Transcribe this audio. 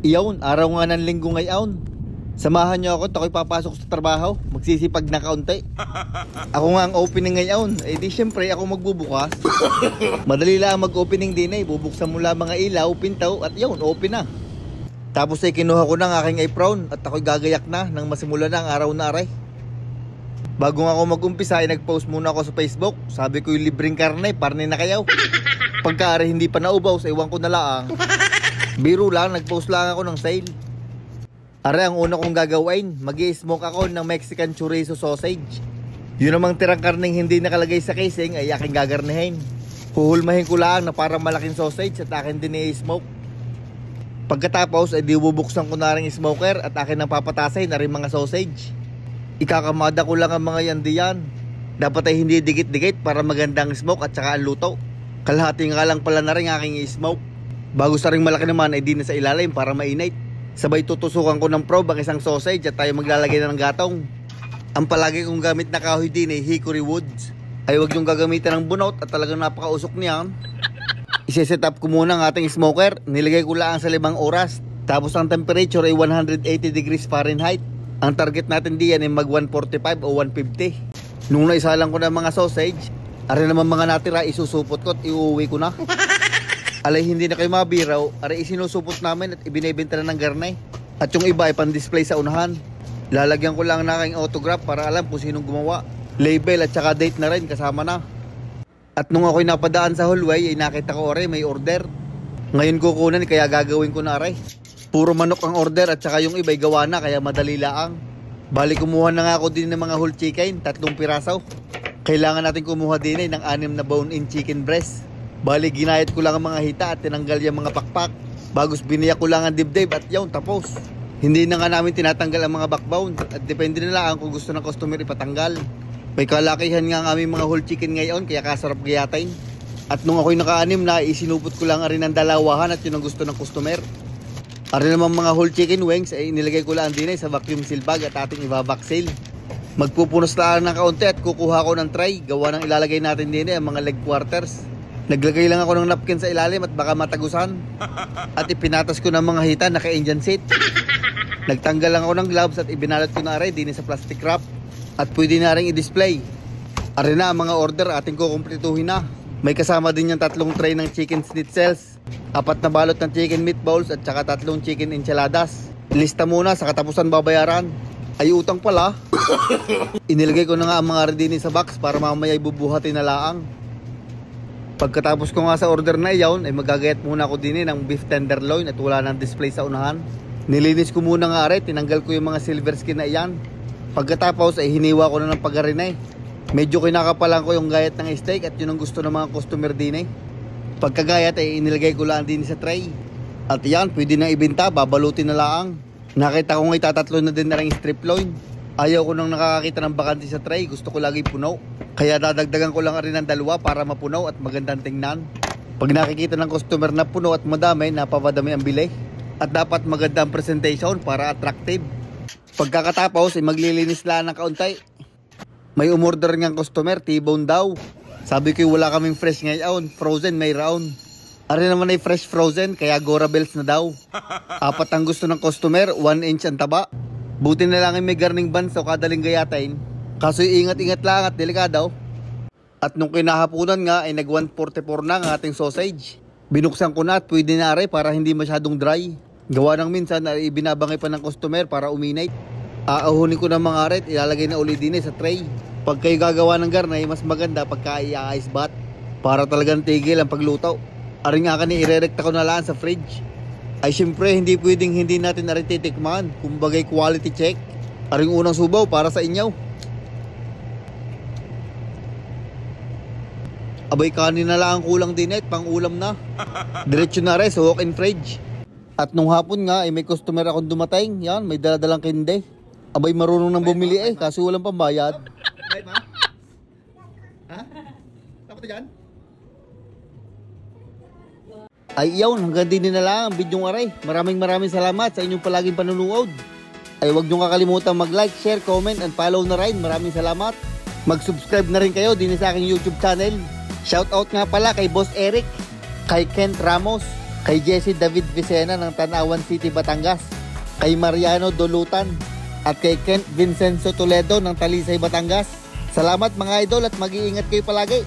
Iyon, araw nga ng linggo ngayon. Samahan niyo ako, ako'y papasok sa trabaho. Magsisipag na kaunti. Ako nga ang opening ngayon. Eh di syempre ako magbubukas. Madali lang mag-opening din eh. Bubuksan mula mga ilaw, pintaw at yun, open na. Tapos ay kinuha ko ng aking apron at ako'y gagayak na nang masimula na ang araw na aray. Bago nga ako mag-umpisa ay nag-post muna ako sa Facebook. Sabi ko yung libreng karne, parne na kayaw. Pagka aray hindi pa naubaw, ewan ko na lang. Biro lang, nag-post lang ako ng sale. Aray, ang una kong gagawin, mag-i-smoke ako ng Mexican chorizo sausage. Yun namang tirang karneng hindi nakalagay sa casing ay aking gagarnehin. Huhulmahin ko lang na parang malaking sausage at akin din i-smoke. Pagkatapos ay bubuksan ko na rin smoker at akin nang papatasay na rin mga sausage. Ikakamada ko lang ang mga yan diyan. Dapat ay hindi dikit-dikit para magandang smoke at saka ang luto. Kalahati nga lang pala na rin aking i-smoke. Bago sa ring malaki naman ay di na sa ilalim para mainit. Sabay tutusukan ko ng probe ang isang sausage at tayo maglalagay na ng gatong. Ang palagi kong gamit na kahoy din ay hickory woods. Ay huwag yung gagamitin ng bunot at talagang napakausok niyan. Iseset up ko muna ang ating smoker. Nilagay ko lang sa 5 oras. Tapos ang temperature ay 180 degrees Fahrenheit. Ang target natin diyan ay mag 145 o 150. Nung naisalang ko na mga sausage, ari naman mga natira isusupot ko at iuwi ko na. Alay hindi na kayo mabiraw, aray isinusupot namin at ibinebenta na ng garnay. At yung iba ay pan-display sa unahan. Lalagyan ko lang na aking autograph para alam kung sinong gumawa. Label at saka date na rin kasama na. At nung ako'y napadaan sa hallway ay nakita ko aray may order. Ngayon kukunan kaya gagawin ko na aray. Puro manok ang order at saka yung iba ay gawa na kaya madali laang. Bali kumuha na nga ako din ng mga whole chicken, 3 piraso. Kailangan natin kumuha din ng 6 na bone-in chicken breast. Bali ginayat ko lang ang mga hita at tinanggal yung mga pakpak. Bagos biniyak ko lang ang dibdib at yun tapos. Hindi na nga namin tinatanggal ang mga backbone at depende na lang kung gusto ng customer ipatanggal. May kalakihan nga ang aming mga whole chicken ngayon kaya kasarap gayatin. At nung ako'y naka-6 na isinupot ko lang rin ang dalawahan at yun ang gusto ng customer. Ari naman mga whole chicken wings ay inilagay ko lang din sa vacuum seal bag at ating ibabaksil. Magpupunos lang ng kaunti at kukuha ko ng tray. Gawa ng ilalagay natin din ang mga leg quarters. Naglagay lang ako ng napkin sa ilalim at baka matagusan. At ipinatas ko ng mga hita naka-Indian seat. Nagtanggal lang ako ng gloves at ibinalot ko na aray din sa plastic wrap. At pwede na rin i-display. Aray na ang mga order ating kukumpletuhin na. May kasama din yung 3 tray ng chicken schnitzels, 4 na balot ng chicken meatballs at saka 3 chicken enchiladas. Lista muna sa katapusan babayaran. Ay utang pala. Inilagay ko na nga ang mga ridini sa box para mamaya ibubuhatin na laang. Pagkatapos ko nga sa order na iyon ay magagayat muna ako din ng beef tenderloin at wala nang display sa unahan. Nilinis ko muna nga aray, tinanggal ko yung mga silver skin na iyan. Pagkatapos ay hiniwa ko na ng pagarinay. Medyo kinakapalan ko yung gayat ng steak at yun ang gusto ng mga customer din eh. Pagkagayat ay inilagay ko lang din sa tray. At yan, pwede na ibenta, babalutin na laang. Nakita ko nga itatatlo na din na rin strip loin. Ayaw ko nang nakakakita ng bakante sa tray, gusto ko lagi puno. Kaya dadagdagan ko lang rin ng 2 para mapuno at magandang tingnan. Pag nakikita ng customer na puno at madami, napapadami ang bili. At dapat maganda ang presentation para attractive. Pagkakatapos ay maglilinis lang ng kaunti. May umorder ng customer, T-bone daw. Sabi ko wala kaming fresh ngayon, frozen may round. Ari naman ay fresh frozen, kaya Gora Bells na daw. 4 ang gusto ng customer, 1 inch ang taba. Buti na lang ay may garning buns o kadaling gayatain. Kaso ingat-ingat lang at delikado. At nung kinahapunan nga ay nag 144 na ang ating sausage. Binuksan ko na at pwede na aray para hindi masyadong dry. Gawa ng minsan ay ibinabangay pa ng customer para uminate. Aahunin ko ng mga aret, ilalagay na uli din sa tray. Pag kayo gagawa ng garnay, mas maganda pagka i-ice bath. Para talagang tigil ang pagluto. Aring nga kani irerekta ko na lang sa fridge. Ay syempre hindi pwedeng hindi natin aring titikman. Kumbagay quality check. Aring unang subaw para sa inyo. Abay kanin na lang ang kulang din pang ulam na. Diretso na rin sa walk-in fridge. At nung hapon nga ay may customer akong dumating. Yan, may daladalang kinde. Abay marunong nang bumili kasi walang pambayad. Right, ma? Ha? Tapos dyan? Ay iyaw, hanggang din na lang ang bidyong aray. Maraming salamat sa inyong palaging panunood. Ay huwag niyong kakalimutan mag-like, share, comment, and follow na rin. Maraming salamat. Mag-subscribe na rin kayo din sa aking YouTube channel. Shoutout nga pala kay Boss Eric, kay Kent Ramos, kay Jesse David Vicena ng Tanawan City, Batangas, kay Mariano Dolutan, at kay Kent Vincenzo Toledo ng Talisay, Batangas. Salamat mga idol at mag-iingat kayo palagi.